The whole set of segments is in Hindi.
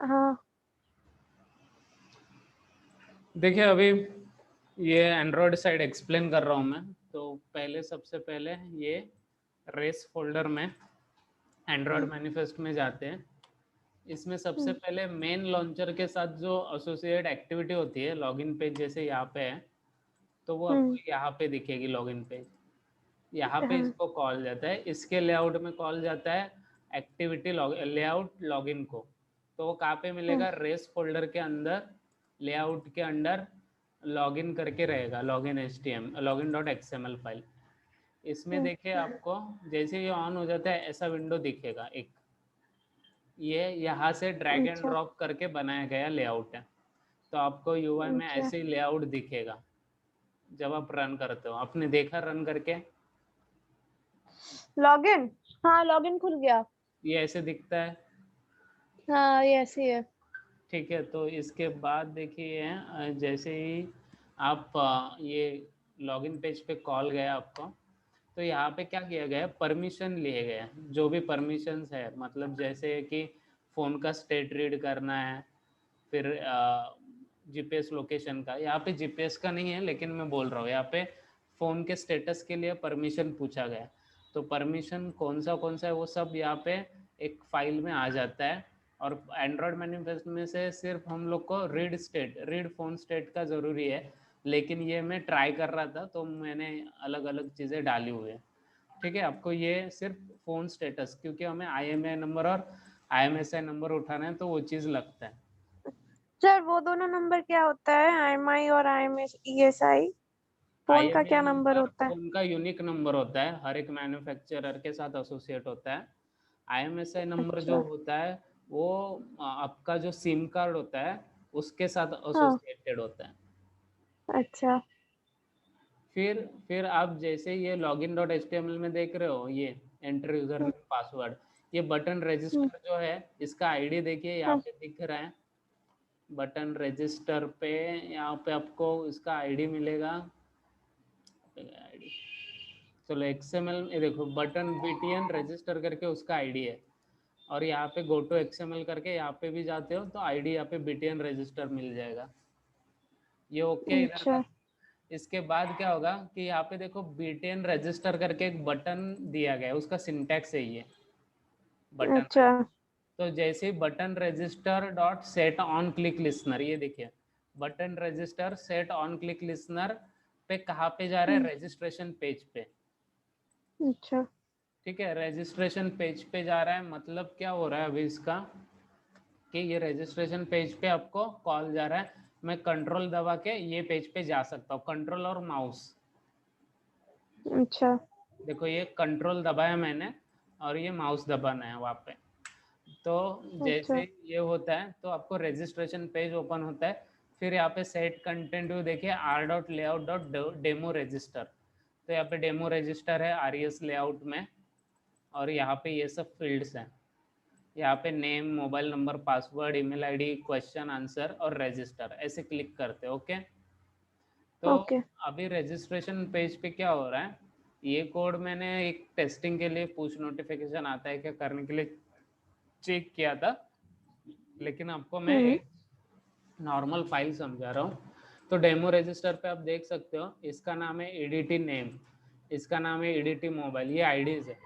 हाँ। देखिए अभी ये एंड्रॉयड साइड एक्सप्लेन कर रहा हूँ मैं। तो पहले सबसे पहले ये रेस फोल्डर में एंड्रॉयड मैनिफेस्ट में जाते हैं। इसमें सबसे पहले मेन लॉन्चर के साथ जो एसोसिएट एक्टिविटी होती है, लॉगिन पेज जैसे यहाँ पे है, तो वो आपको यहाँ पे दिखेगी लॉगिन पेज। यहाँ पे हाँ। इसको कॉल जाता है, इसके लेआउट में कॉल जाता है एक्टिविटी लेआउट लॉगिन को। तो वो कहाँ पे मिलेगा? रेस फोल्डर के अंदर, लेआउट के अंडर लॉगिन करके रहेगा, login HTML login dot XML file. इसमें देखिए आपको जैसे ये ऑन हो जाता है ऐसा विंडो दिखेगा एक। ये यहाँ से ड्रैग एंड अच्छा। ड्रॉप करके बनाया गया लेआउट है। तो आपको UI में अच्छा। ऐसे ही लेआउट दिखेगा जब आप रन करते हो। आपने देखा रन करके? लॉगिन। हाँ, लॉगिन खुल गया। ये ऐसे दिखता है। हाँ, ये ऐसे ही है। ठीक है, तो इसके बाद देखिए जैसे ही आप ये लॉगिन पेज पे कॉल गया आपको, तो यहाँ पे क्या किया गया है, परमिशन लिए गए हैं। जो भी परमिशंस है, मतलब जैसे कि फ़ोन का स्टेट रीड करना है, फिर GPS लोकेशन का। यहाँ पे GPS का नहीं है, लेकिन मैं बोल रहा हूँ यहाँ पे फ़ोन के स्टेटस के लिए परमिशन पूछा गया। तो परमिशन कौन सा है वो सब यहाँ पे एक फाइल में आ जाता है। और एंड्रॉयड मैनिफेस्ट में से सिर्फ हम लोग को रीड फ़ोन स्टेट का ज़रूरी है। लेकिन ये मैं ट्राई कर रहा था तो मैंने अलग अलग चीज़ें डाली हुई है। ठीक है, आपको ये सिर्फ फ़ोन स्टेटस, क्योंकि हमें IMEI नंबर और IMSI नंबर उठाना है तो वो चीज़ लगता है। सर, वो दोनों नंबर क्या होता है? IMI और IMSI? फोन का IMEI क्या नंबर नंबर होता है? फ़ोन का यूनिक नंबर होता है, हर एक मैन्युफैक्चरर के साथ एसोसिएट होता है। IMSI नंबर जो अच्छा। होता है वो आपका जो सिम कार्ड होता है उसके साथ हाँ। एसोसिएटेड होता है। अच्छा। फिर आप जैसे ये लॉगिन डॉट HTML में देख रहे हो, ये एंटर यूजर नेम पासवर्ड, ये बटन रजिस्टर जो है, इसका आईडी देखिए यहाँ हाँ। पे दिख रहा है। बटन रजिस्टर पे यहाँ पे आपको इसका आईडी मिलेगा। आईडी, चलो XML में देखो, बटन BTN रजिस्टर करके उसका आईडी है। और यहाँ पे गो टू XML करके यहाँ पे भी जाते हो तो आईडी यहाँ पे BTN रजिस्टर मिल जाएगा। ये ओके इधर अच्छा। का। इसके बाद क्या होगा कि यहाँ पे देखो BTN रजिस्टर करके एक बटन दिया गया है, उसका सिंटैक्स है ये बटन। अच्छा। तो जैसे button register dot set on click listener, ये देखिए button register set on click listener पे कहाँ पे जा रहा है? रजिस्ट्रेशन पेज पे। अच्छा। ठीक है, रजिस्ट्रेशन पेज पे जा रहा है। मतलब क्या हो रहा है अभी इसका, कि ये रजिस्ट्रेशन पेज पे आपको कॉल जा रहा है। मैं कंट्रोल दबा के ये पेज पे जा सकता हूँ, कंट्रोल और माउस। अच्छा। देखो ये कंट्रोल दबाया मैंने और ये माउस दबाना है वहाँ पे। तो अच्छा। जैसे ये होता है तो आपको रजिस्ट्रेशन पेज ओपन होता है। फिर यहाँ पे सेट कंटेंट व्यू देखिए, r.layout.demo रजिस्टर। तो यहाँ पे डेमो रजिस्टर है RES लेआउट में। और यहाँ पे ये सब फील्ड्स हैं। यहाँ पे name, mobile number, password, email ID, question answer और रजिस्टर, ऐसे क्लिक करते हैं। ओके, तो ओके। अभी रजिस्ट्रेशन पेज पे क्या हो रहा है, ये कोड मैंने एक टेस्टिंग के लिए पुश नोटिफिकेशन आता है क्या करने के लिए चेक किया था। लेकिन आपको मैं एक नॉर्मल फाइल समझा रहा हूँ। तो डेमो रजिस्टर पे आप देख सकते हो, इसका नाम है EDT नेम, इसका नाम है EDT मोबाइल, ये आईडीज है,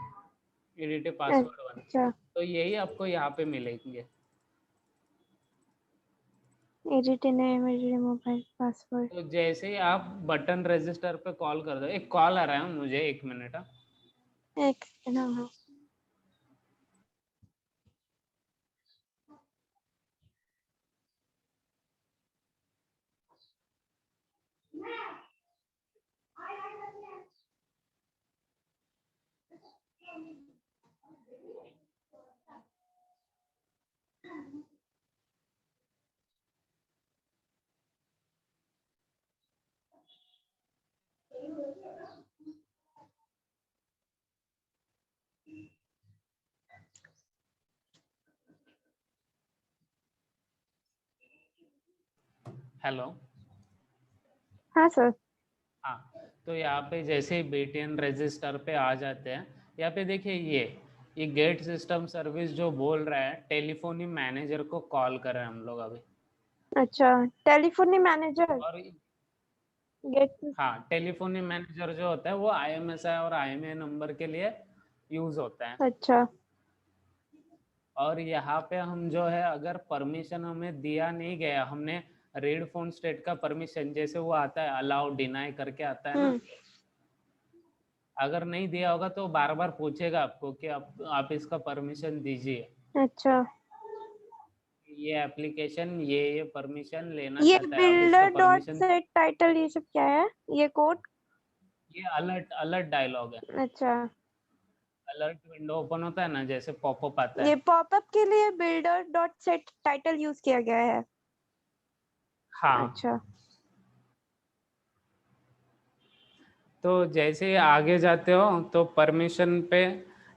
EDT पासवर्ड 1। अच्छा। तो यही आपको यहाँ पे मिलेंगे। Edit name, edit mobile password. तो जैसे ही आप बटन रजिस्टर पे कॉल कर दो, एक कॉल आ रहा है मुझे, 1 मिनट। एक नाम है। हेलो। हाँ सर। हाँ, तो यहाँ पे जैसे ही BTN रजिस्टर पे आ जाते हैं, यहाँ पे देखिए ये गेट सिस्टम सर्विस जो बोल रहा है, टेलीफोनी मैनेजर को कॉल कर रहे हैं हम लोग अभी। अच्छा, टेलीफोनी मैनेजर और गेट। हाँ, टेलीफोनी मैनेजर जो होता है वो IMSI और IMEI नंबर के लिए यूज होता है। अच्छा। और यहाँ पे हम जो है, अगर परमिशन हमें दिया नहीं गया, हमने रीड फोन स्टेट का परमिशन, जैसे वो आता है अलाउ डिनाई करके आता है ना, अगर नहीं दिया होगा तो बार बार पूछेगा आपको कि आप इसका परमिशन दीजिए। अच्छा, ये एप्लीकेशन ये परमिशन लेना ये चाहता है, आप इसका builder dot permission. Set title ये सब क्या है, ये कोड? ये अलर्ट अलर्ट डायलॉग है। अच्छा, अलर्ट विंडो ओपन होता है ना, जैसे पॉपअप आता ये है। पॉपअप के लिए builder dot set title use किया गया है। हाँ, अच्छा। तो जैसे ही आगे जाते हो तो परमिशन पे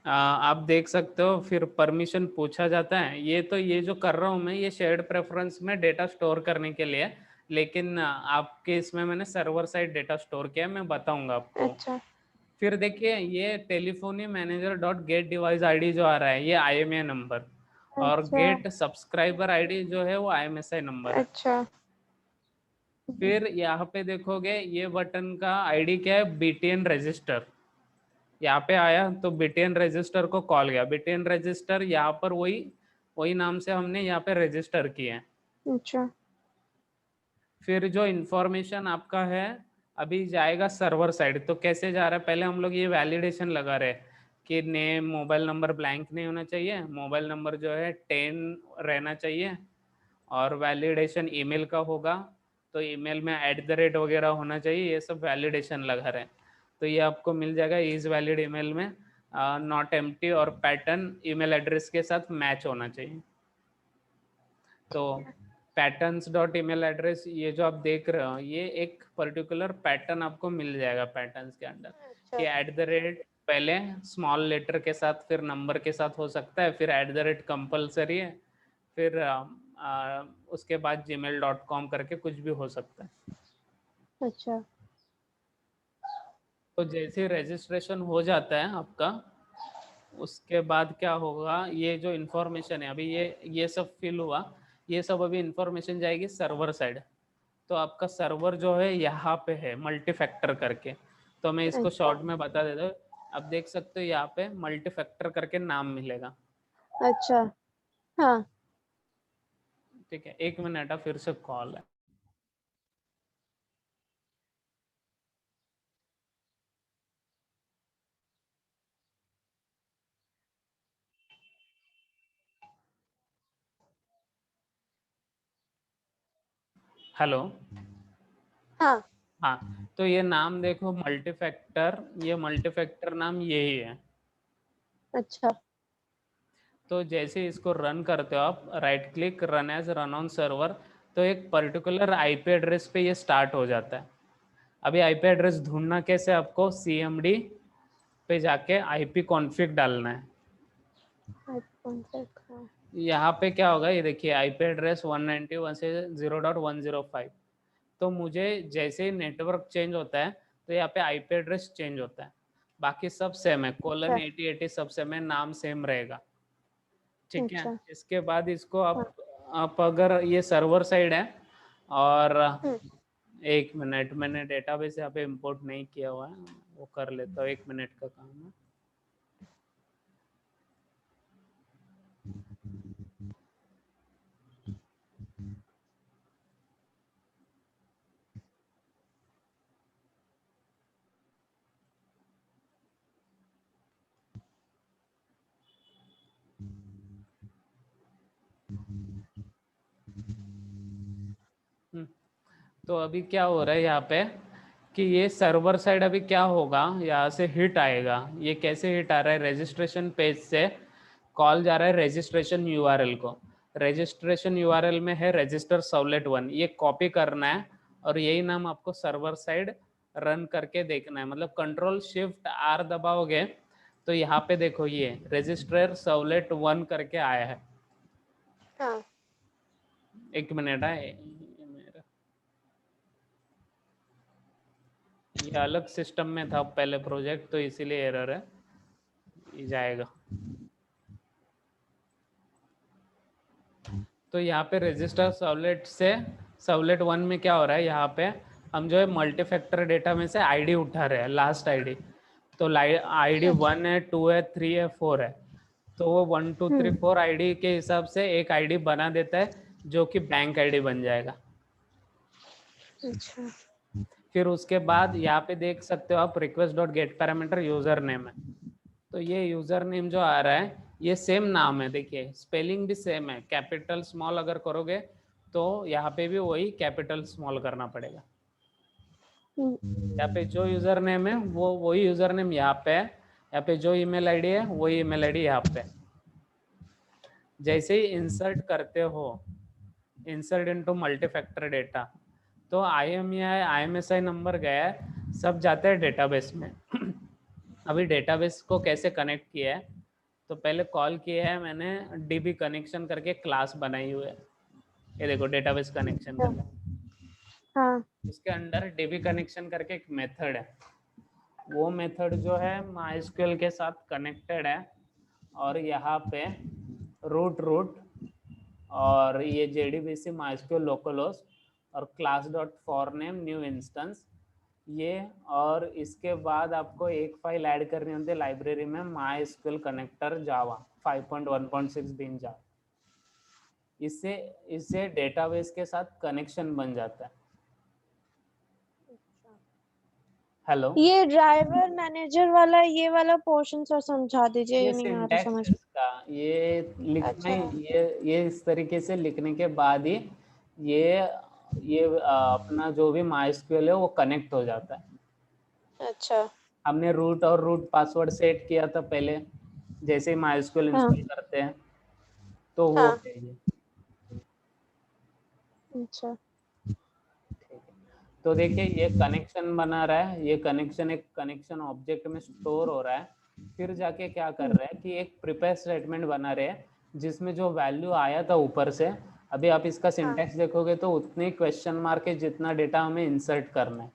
आप देख सकते हो, फिर परमिशन पूछा जाता है। ये जो कर रहा हूँ मैं, ये शेयर्ड प्रेफरेंस में डेटा स्टोर करने के लिए, लेकिन आपके इसमें मैंने सर्वर साइड डेटा स्टोर किया है, मैं बताऊंगा आपको। अच्छा। फिर देखिए, ये telephony manager dot gate device ID जो आ रहा है, ये IMEI नंबर, और अच्छा। गेट सब्सक्राइबर आईडी जो है वो IMSI नंबर है। अच्छा। फिर यहाँ पे देखोगे ये बटन का आईडी क्या है, BTN रजिस्टर। यहाँ पे आया तो BTN रजिस्टर को कॉल गया। BTN रजिस्टर यहाँ पर वही वही नाम से हमने यहाँ पे रजिस्टर किए हैं। अच्छा। फिर जो इंफॉर्मेशन आपका है अभी जाएगा सर्वर साइड। तो कैसे जा रहा है, पहले हम लोग ये वैलिडेशन लगा रहे कि नेम मोबाइल नंबर ब्लैंक नहीं होना चाहिए, मोबाइल नंबर जो है 10 रहना चाहिए, और वैलिडेशन ईमेल का होगा, तो ईमेल में @ वगैरह होना चाहिए। ये सब वैलिडेशन लगा रहे हैं। तो ये आपको मिल जाएगा इज वैलिड ईमेल में, नॉट एम्प्टी, और पैटर्न ईमेल एड्रेस के साथ मैच होना चाहिए। तो पैटर्न्स डॉट ईमेल एड्रेस, ये जो आप देख रहे हो, ये एक पर्टिकुलर पैटर्न आपको मिल जाएगा पैटर्न्स के अंदर, कि पहले स्मॉल लेटर के साथ, फिर नंबर के साथ हो सकता है, फिर कंपलसरी है, फिर उसके बाद gmail.com करके कुछ भी हो सकता है। अच्छा। तो जैसे रजिस्ट्रेशन हो जाता है आपका, उसके बाद क्या होगा, ये जो इन्फॉर्मेशन है अभी, ये सब फिल हुआ, ये सब अभी इन्फॉर्मेशन जाएगी सर्वर साइड। तो आपका सर्वर जो है यहाँ पे है मल्टी फैक्टर करके। तो मैं इसको अच्छा। शॉर्ट में बता देता हूँ। आप देख सकते हो यहाँ पे मल्टी फैक्टर करके नाम मिलेगा। अच्छा। हाँ। ठीक है, 1 मिनट, फिर से कॉल है। हेलो। हाँ। हाँ, तो ये नाम देखो मल्टी फैक्टर, ये मल्टी फैक्टर नाम यही है। अच्छा। तो जैसे इसको रन करते हो आप, right click, run as, run on server, तो एक पर्टिकुलर IP एड्रेस पे ये स्टार्ट हो जाता है। अभी IP एड्रेस ढूंढना कैसे, आपको CMD पे जाके IP कॉन्फ़िग डालना है। यहाँ पे क्या होगा, ये देखिए IP एड्रेस 191 से 0.105। तो मुझे जैसे ही नेटवर्क चेंज होता है तो यहाँ पे IP एड्रेस चेंज होता है, बाकी सब सेम है, अच्छा। :8080 सब सेम है, नाम सेम रहेगा। ठीक है, अच्छा। इसके बाद इसको हाँ। आप अगर ये सर्वर साइड है, और हम्म। 1 मिनट, मैंने डेटाबेस यहाँ पे इंपोर्ट नहीं किया हुआ है, वो कर लेता हूँ, 1 मिनट का काम है। तो अभी क्या हो रहा है यहाँ पे, कि ये सर्वर साइड अभी क्या होगा, यहाँ से हिट आएगा। ये कैसे हिट आ रहा है, रजिस्ट्रेशन पेज से कॉल जा रहा है रजिस्ट्रेशन URL को। रजिस्ट्रेशन URL में है रजिस्टर सर्वलेट 1, ये कॉपी करना है, और यही नाम आपको सर्वर साइड रन करके देखना है। मतलब Ctrl+Shift+R दबाओगे तो यहाँ पे देखो ये रजिस्टर सर्वलेट 1 करके आया है। हाँ। 1 मिनट है, ये अलग सिस्टम में था पहले प्रोजेक्ट, तो इसीलिए एरर है, ये जाएगा। तो यहाँ पे रजिस्टर सर्वलेट से सर्वलेट 1 में क्या हो रहा है, यहाँ पे हम जो है मल्टी फैक्टर डेटा में से आईडी उठा रहे हैं, लास्ट आईडी। तो आईडी 1 है, 2 है, 3 है, 4 है। तो वो 1 2 3 4 आईडी के हिसाब से एक आईडी बना देता है जो कि बैंक आईडी बन जाएगा। अच्छा। फिर उसके बाद यहाँ पे देख सकते हो आप request dot gate parameter user name है। तो ये यूजर नेम जो आ रहा है ये सेम नाम है, देखिए स्पेलिंग भी सेम है। कैपिटल स्मॉल अगर करोगे तो यहाँ पे भी वही कैपिटल स्मॉल करना पड़ेगा। यहाँ पे जो यूजर नेम है वो वही यूजर नेम यहाँ पे है, यहाँ पे जो ईमेल आईडी है वही ईमेल आईडी यहाँ पे। जैसे ही इंसर्ट करते हो, insert into multi factor data, तो IMSI नंबर गया है, सब जाते हैं डेटाबेस में। अभी डेटाबेस को कैसे कनेक्ट किया है, तो पहले कॉल किया है मैंने DB कनेक्शन करके क्लास बनाई हुई है। ये देखो डेटाबेस कनेक्शन करके, हाँ। उसके अंदर DB कनेक्शन करके एक मेथड है। वो मेथड जो है MySQL के साथ कनेक्टेड है, और यहाँ पे रूट और ये JDBC MySQL localhost और class dot for name new instance ये, और इसके बाद आपको एक फाइल ऐड करनी होती है लाइब्रेरी में, MySQL कनेक्टर जावा 5.1.6 बिन जावा। इससे डेटाबेस के साथ कनेक्शन बन जाता है। हेलो, ये ड्राइवर मैनेजर वाला ये वाला पोर्शन सर समझा दीजिए, ये ये नहीं आ रहा सिंटैक्स समझ। है इसका, ये लिखना अच्छा। ही ये इस तरीके से लिखने के बाद ही ये अपना जो भी MySQL है वो कनेक्ट हो जाता है। अच्छा। हमने रूट पासवर्ड सेट किया था पहले, जैसे ही MySQL हाँ। इंस्टॉल करते हैं, तो वो हाँ। है ये। अच्छा। तो देखिए ये कनेक्शन बना रहा है, ये कनेक्शन एक कनेक्शन ऑब्जेक्ट में स्टोर हो रहा है। फिर जाके क्या कर रहा है कि एक प्रिपेयर स्टेटमेंट बना रहे हैं जिसमें जो वैल्यू आया था ऊपर से, अभी आप इसका सिंटैक्स देखोगे तो उतने क्वेश्चन मार्क है जितना डेटा हमें इंसर्ट करना है।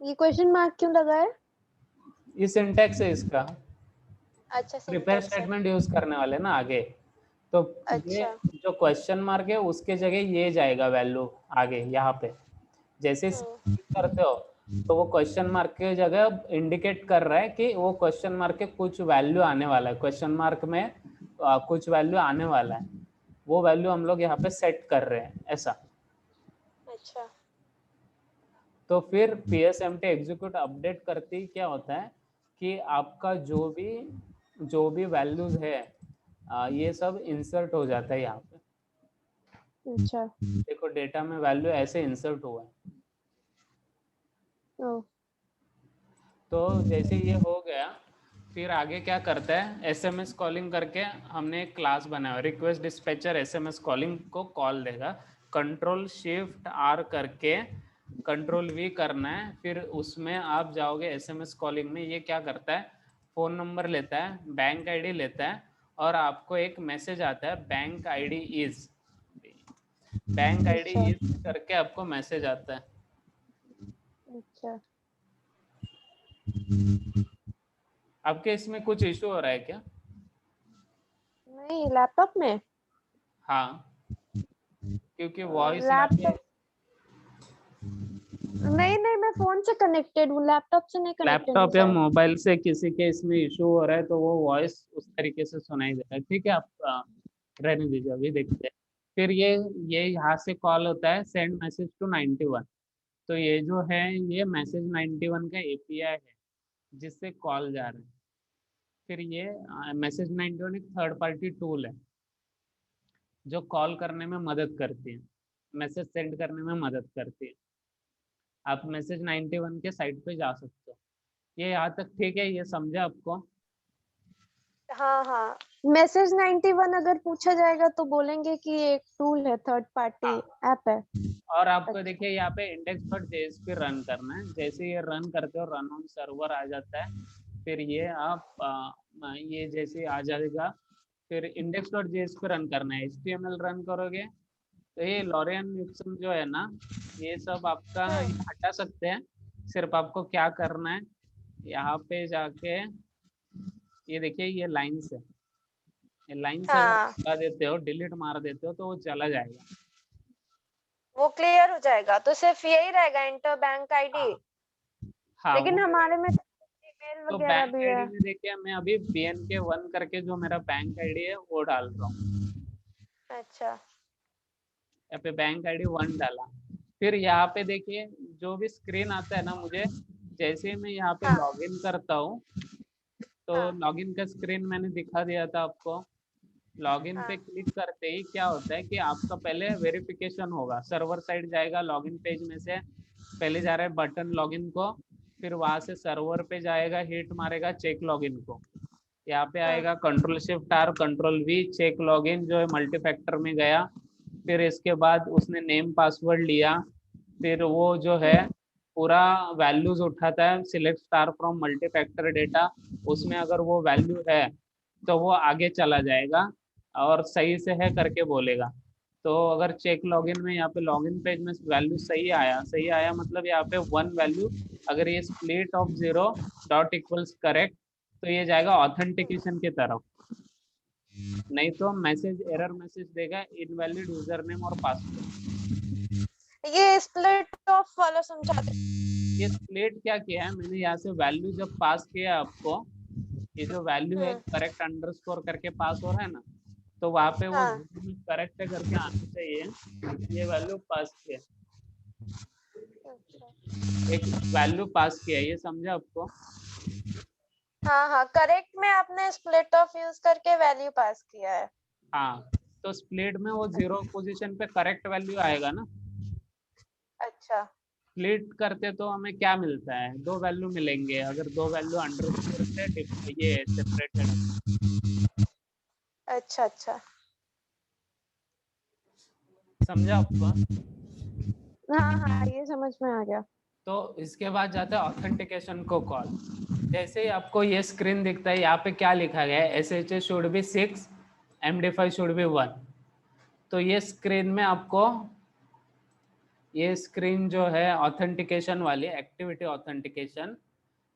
ये क्वेश्चन मार्क क्यों लगा है? ये सिंटैक्स है इसका, अच्छा, प्रिपेयर सिंटैक्स है। स्टेटमेंट यूज करने वाले ना आगे। तो ये अच्छा। जो क्वेश्चन मार्क है उसके जगह ये जाएगा वैल्यू आगे यहाँ पे। जैसे करते हो तो वो क्वेश्चन मार्क के जगह इंडिकेट कर रहा है कि वो क्वेश्चन मार्क के कुछ वैल्यू आने वाला है, क्वेश्चन मार्क में कुछ वैल्यू आने वाला है, वो वैल्यू हम लोग यहाँ पे सेट कर रहे हैं ऐसा। अच्छा। तो फिर PSMT एग्जीक्यूट अपडेट करते ही क्या होता है कि आपका जो भी वैल्यूज है ये सब इंसर्ट हो जाता है यहाँ पे। अच्छा। देखो डेटा में वैल्यू ऐसे इंसर्ट हुआ है। ओ। तो जैसे ये हो गया, फिर आगे क्या करता है, SMS कॉलिंग करके हमने एक क्लास बनाया, रिक्वेस्ट डिस्पैचर SMS कॉलिंग को कॉल देगा। Ctrl+Shift+R करके Ctrl+V करना है, फिर उसमें आप जाओगे SMS कॉलिंग में। ये क्या करता है, फ़ोन नंबर लेता है, बैंक आईडी लेता है, और आपको एक मैसेज आता है बैंक आईडी इज करके आपको मैसेज आता है। अच्छा। आपके इसमें कुछ इशू हो रहा है क्या? नहीं, लैपटॉप में। हाँ, क्योंकि वॉइस यहाँ पे लैपटॉप नहीं, मैं फोन से कनेक्टेड हूँ, लैपटॉप से नहीं कनेक्टेड हूँ लैपटॉप या सर। मोबाइल से किसी के इसमें इशू हो रहा है तो वो वॉइस उस तरीके से सुनाई दे रहा है। ठीक है, आप रहने दीजिए, अभी देखते हैं। फिर ये यहाँ से कॉल होता है सेंड मैसेज टू 91। तो ये जो है ये मैसेज 91 का API है जिससे कॉल जा रहा है। फिर ये मैसेज 91 एक थर्ड पार्टी टूल है जो कॉल करने में मदद करती है, मैसेज सेंड करने में मदद करती है। आप मैसेज 91 के साइट पे जा सकते हो। ये यहाँ तक ठीक है, ये समझा आपको? हाँ हाँ, मैसेज 91 अगर पूछा जाएगा तो बोलेंगे कि एक टूल है, थर्ड पार्टी ऐप है। और आपको अच्छा। देखिए यहाँ पे index.jsp रन करना है। जैसे ये रन करते हो रन ऑन सर्वर आ जाता है। फिर ये आप ये जैसे आ जाएगा, फिर index.jsp रन करना है। HTML रन करोगे तो ये लॉरियन मिक्सन जो है ना, ये सब आपका ये हटा सकते हैं। सिर्फ आपको क्या करना है, यहाँ पे जाके ये देखिए ये लाइन्स है, लाइन से अगर हाँ हटा देते हो, डिलीट मार देते हो, तो वो चला जाएगा। वो क्लियर हो जाएगा, तो सिर्फ यही रहेगा एंटर बैंक आईडी। हाँ हाँ, लेकिन वो हमारे में ईमेल तो वगैरह बैंक भी आईडी है। में देखिए, मैं अभी BNK1 करके जो मेरा बैंक आईडी है वो डाल रहा हूँ। अच्छा यहाँ पे बैंक आईडी 1 डाला। फिर यहाँ पे देखिए जो भी स्क्रीन आता है ना, मुझे जैसे ही मैं यहाँ पे हाँ लॉगिन करता हूँ, तो हाँ लॉगिन का स्क्रीन मैंने दिखा दिया था आपको। लॉगिन पे हाँ क्लिक करते ही क्या होता है कि आपका पहले वेरिफिकेशन होगा, सर्वर साइड जाएगा, लॉगिन पेज में से पहले जा रहा है बटन लॉगिन को, फिर वहां से सर्वर पे जाएगा, हिट मारेगा चेक लॉगिन को, यहाँ पे हाँ आएगा Ctrl+Shift+R Ctrl+V चेक लॉगिन जो है मल्टी फैक्टर में गया। फिर इसके बाद उसने नेम पासवर्ड लिया, फिर वो जो है पूरा वैल्यूज उठाता है, select star from multi factor data, उसमें अगर वो वैल्यू है तो वो आगे चला जाएगा और सही से है करके बोलेगा। तो अगर चेक लॉगिन में यहाँ पे लॉगिन पेज में वैल्यू सही आया मतलब यहाँ पे 1 वैल्यू, अगर ये split of 0 dot equals correct, तो ये जाएगा ऑथेंटिकेशन की तरफ, नहीं तो मैसेज एरर मैसेज देगा इनवैलिड यूजर नेम और पासवर्ड। ये स्प्लिट ऑफ वाला समझा दे। ये स्प्लिट क्या किया है मैंने, यहाँ से वैल्यू जब पास किया आपको, ये जो वैल्यू है करेक्ट अंडरस्कोर करके पास हो रहा है ना, तो वहां पे वो हाँ करेक्ट है करके आना चाहिए, ये वैल्यू पास किया, अच्छा एक वैल्यू पास किया, ये समझा आपको? हाँ हाँ करेक्ट में आपने स्प्लिट ऑफ यूज करके वैल्यू पास किया है। हाँ, तो स्प्लिट में वो 0 पोजीशन पे करेक्ट वैल्यू आएगा ना। अच्छा स्प्लिट करते तो हमें क्या मिलता है, 2 वैल्यू मिलेंगे, अगर 2 वैल्यू अंडरस्कोर से ये सेपरेटेड। अच्छा अच्छा समझा आपको? हाँ हाँ ये समझ में आ गया। तो इसके बाद जाता है ऑथेंटिकेशन को कॉल। जैसे ही आपको ये स्क्रीन दिखता है, यहाँ पे क्या लिखा गया है, SHA should be 6, MD5 should be 1। तो ये स्क्रीन में आपको, ये स्क्रीन जो है ऑथेंटिकेशन वाली एक्टिविटी ऑथेंटिकेशन,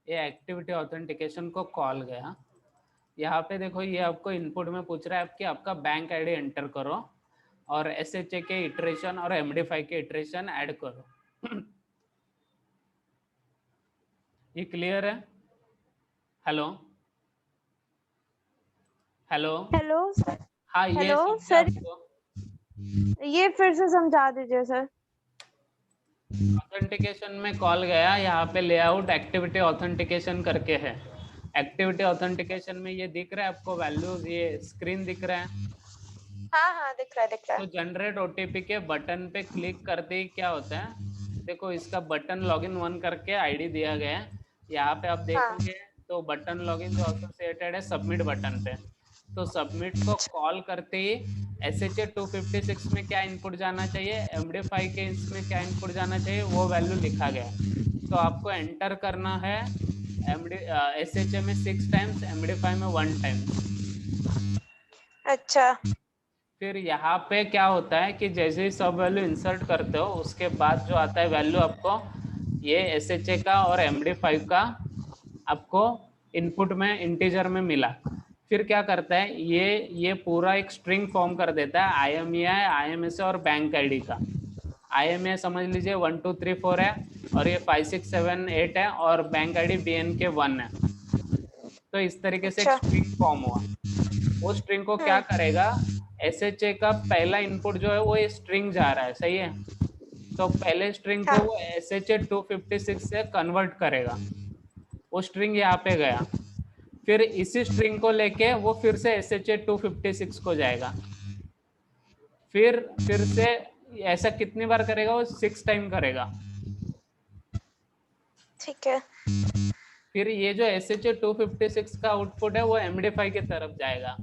ये एक्टिविटी ऑथेंटिकेशन को कॉल गया। यहाँ पे देखो ये आपको इनपुट में पूछ रहा है कि आपका बैंक आईडी एंटर करो और SHA के इटरेशन और MD5 के इटरेशन ऐड करो। ये क्लियर है? Hello hello. हेलो हाँ, ये हेलो समझा सर, आपको? ये फिर से समझा दीजिए सर। ऑथेंटिकेशन में कॉल गया, यहाँ पे लेआउट एक्टिविटी ऑथेंटिकेशन करके है। एक्टिविटी ऑथेंटिकेशन में ये दिख रहा है आपको वैल्यूज, ये स्क्रीन दिख रहा है। हाँ हाँ दिख रहा है दिख रहा तो है। जनरेट OTP के बटन पे क्लिक करते ही क्या होता है, देखो इसका बटन लॉगिन 1 करके आईडी दिया गया है। यहाँ पे आप हाँ देखोगे तो बटन लॉगिन जो एसोसिएटेड है सबमिट बटन पे, तो सबमिट को कॉल करते ही SHA 256 में क्या इनपुट जाना चाहिए, MD5 के इसमें क्या इनपुट जाना चाहिए, वो वैल्यू लिखा गया है। तो आपको एंटर करना है SHA में 6 टाइम्स, MD5 में 1 टाइम। अच्छा फिर यहाँ पे क्या होता है कि जैसे ही सब वैल्यू इंसर्ट करते हो, उसके बाद जो आता है वैल्यू आपको, ये SHA का और MD5 का आपको इनपुट में इंटीजर में मिला। फिर क्या करता है, ये पूरा एक स्ट्रिंग फॉर्म कर देता है IMEI, IMSA और बैंक आईडी का। IMEI समझ लीजिए 1 2 3 4 है, और ये 5 6 7 8 है, और बैंक आईडी BNK1 है। तो इस तरीके से एक अच्छा स्ट्रिंग फॉर्म हुआ। वो स्ट्रिंग को क्या करेगा, SHA का पहला इनपुट जो है वो ये स्ट्रिंग जा रहा है, सही है, तो पहले स्ट्रिंग को हाँ वो SHA 256 से कन्वर्ट करेगा, वो स्ट्रिंग यहाँ पे गया। फिर इसी स्ट्रिंग को लेके वो फिर से SHA 256 को जाएगा, फिर से ऐसा कितनी बार करेगा, वो 6 टाइम करेगा। ठीक है। फिर ये जो SHA 256 का आउटपुट है वो MD5 की तरफ जाएगा।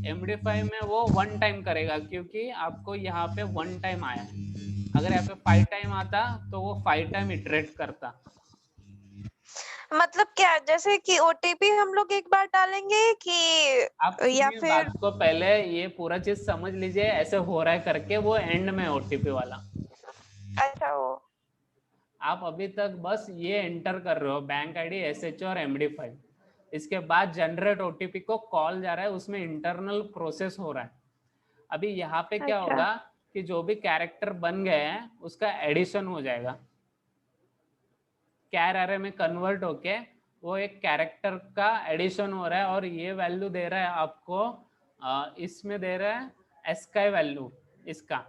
MD5 में वो 1 टाइम करेगा, क्योंकि आपको यहाँ पे 1 टाइम आया है। अगर यहाँ पे 5 टाइम आता तो वो 5 टाइम इटरेट करता। मतलब क्या, जैसे कि ओटीपी हम लोग एक बार डालेंगे कि, आप या सुनिए फिर? बात को, पहले ये पूरा चीज समझ लीजिए, ऐसे हो रहा है करके, वो एंड में OTP वाला। अच्छा वो आप अभी तक बस ये एंटर कर रहे हो, बैंक आईडी, SHA और MD5। इसके बाद जनरेट ओटीपी को कॉल जा रहा है, उसमें इंटरनल प्रोसेस हो रहा है। अभी यहाँ पे क्या अच्छा। होगा कि जो भी कैरेक्टर बन गए हैं उसका एडिशन हो जाएगा, कैर अरे में कन्वर्ट होके वो एक कैरेक्टर का एडिशन हो रहा है, और ये वैल्यू दे रहा है आपको, इसमें दे रहा है एस्काई वैल्यू इसका।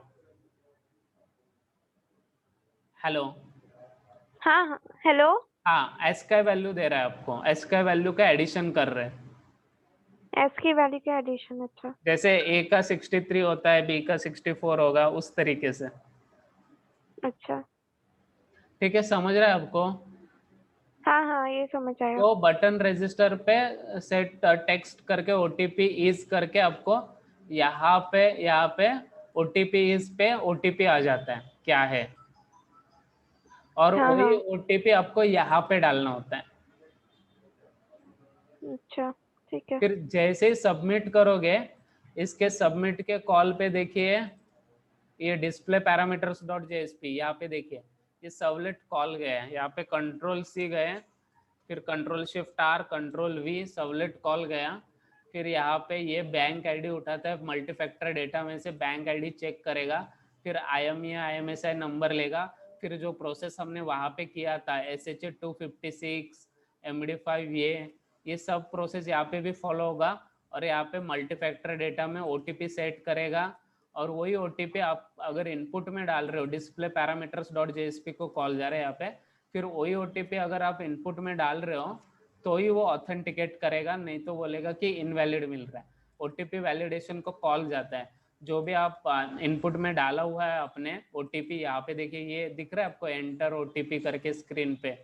हेलो, हाँ हाँ, हेलो। हाँ एस्काई वैल्यू दे रहा है आपको, एस्काई वैल्यू का एडिशन कर रहे हैं। एस की वैल्यू का एडिशन, अच्छा। जैसे ए का 63 होता है, बी का 64 होगा, उस तरीके से। अच्छा। ठीक है, समझ रहा है आपको? हाँ हाँ, ये समझ आया। तो बटन रजिस्टर पे सेट टेक्स्ट करके ओटीपी इज करके आपको यहाँ पे ओटीपी इज पे ओटीपी आ जाता है क्या है, और हाँ वही हाँ। ओटीपी आपको यहाँ पे डालना होता है। अच्छा, ठीक है। फिर जैसे ही सबमिट करोगे, इसके सबमिट के कॉल पे देखिए ये डिस्प्ले पैरामीटर्स डॉट जेएसपी, यहाँ पे देखिए ये सर्वलेट कॉल गया है, यहाँ पे कंट्रोल सी गए, फिर control shift R control V, servlet call गया। फिर यहाँ पे ये बैंक आईडी उठाता है, मल्टीफैक्टर डेटा में से बैंक आईडी चेक करेगा, फिर आईएमई आईएमएसआई नंबर लेगा, फिर जो प्रोसेस हमने वहाँ पे किया था SHA 256 MD5 ये सब प्रोसेस यहाँ पे भी फॉलो होगा, और यहाँ पे मल्टीफैक्टर डेटा में ओटीपी सेट करेगा, और वही ओटीपी आप अगर इनपुट में डाल रहे हो, डिस्प्ले पैरामीटर्स डॉट जेएसपी को कॉल जा रहा है यहाँ पे, फिर वही ओटीपी अगर आप इनपुट में डाल रहे हो तो ही वो ऑथेंटिकेट करेगा, नहीं तो बोलेगा कि इनवैलिड मिल रहा है। ओटीपी वैलिडेशन को कॉल जाता है। जो भी आप इनपुट में डाला हुआ है अपने ओटीपी, यहाँ पे देखिए ये दिख रहा है आपको एंटर ओटीपी करके स्क्रीन पे,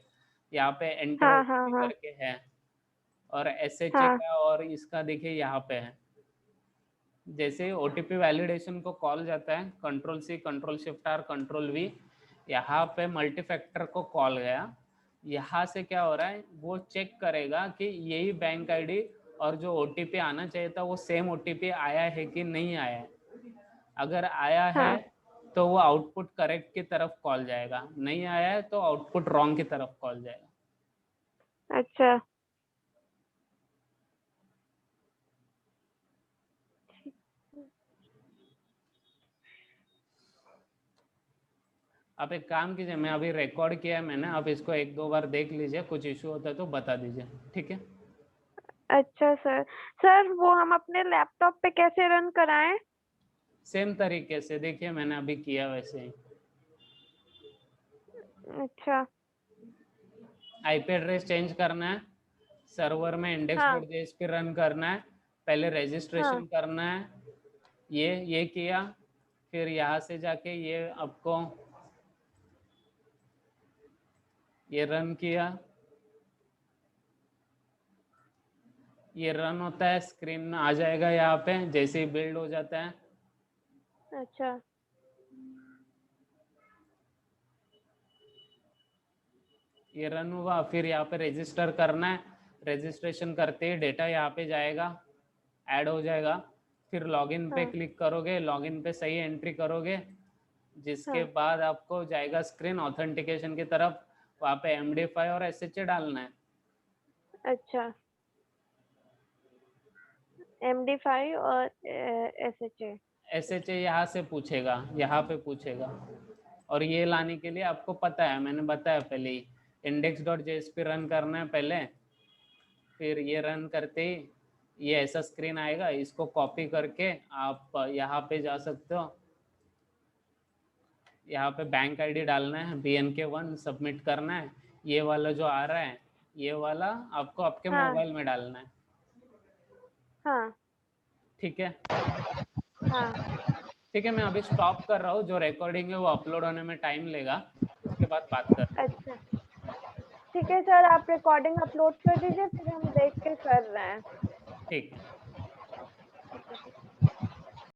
यहाँ पे एंटर हाँ हाँ ओटीपी हाँ करके है, और SHA हाँ। का और इसका देखिए यहाँ पे है। जैसे ओटीपी वैलिडेशन को कॉल जाता है, control C control shift R control V, यहाँ पे मल्टीफैक्टर को कॉल गया, यहाँ से क्या हो रहा है वो चेक करेगा कि यही बैंक आईडी और जो ओटीपी आना चाहिए था वो सेम ओटीपी आया है कि नहीं आया है। अगर आया है हाँ। तो वो आउटपुट करेक्ट की तरफ कॉल जाएगा, नहीं आया है तो आउटपुट रॉन्ग की तरफ कॉल जाएगा। अच्छा। आप एक काम कीजिए, मैं अभी रिकॉर्ड किया है मैंने, आप इसको एक दो बार देख लीजिए, कुछ इशू होता है तो बता दीजिए, ठीक है? अच्छा सर। सर वो हम अपने लैपटॉप पे कैसे रन कराएं? सेम तरीके से देखिए, मैंने अभी किया वैसे ही। अच्छा। आईपी एड्रेस चेंज करना है, सर्वर में हाँ index.jsp रन करना है, पहले हाँ रजिस्ट्रेशन करना है, ये किया, फिर यहाँ से जाके ये आपको ये रन किया, ये रन होता है, स्क्रीन आ जाएगा यहाँ पे जैसे ही बिल्ड हो जाता है। अच्छा। ये रन हुआ, फिर यहाँ पे रजिस्टर करना है, रजिस्ट्रेशन करते ही डेटा यहाँ पे जाएगा, ऐड हो जाएगा, फिर लॉगिन पे हाँ क्लिक करोगे, लॉगिन पे सही एंट्री करोगे, जिसके हाँ। बाद आपको जाएगा स्क्रीन ऑथेंटिकेशन की तरफ, वहाँ पे MD5 और SHA डालना है। अच्छा, MD5 और SHA। SHA यहाँ से पूछेगा, यहाँ पे पूछेगा, और ये लाने के लिए आपको पता है, मैंने बताया पहले ही, index.jsp रन करना है पहले, फिर ये रन करते ही ये ऐसा स्क्रीन आएगा, इसको कॉपी करके आप यहाँ पे जा सकते हो, यहाँ पे बैंक आईडी डालना है, BNK1 सबमिट करना है, ये वाला जो आ रहा है ये वाला आपको आपके हाँ मोबाइल में डालना है, हाँ ठीक है? हाँ। ठीक है, मैं अभी स्टॉप कर रहा हूँ, जो रिकॉर्डिंग है वो अपलोड होने में टाइम लेगा, उसके बाद बात कर। अच्छा, ठीक है सर, आप रिकॉर्डिंग अपलोड कर दीजिए, फिर हम देख के कर रहे हैं। ठीक है।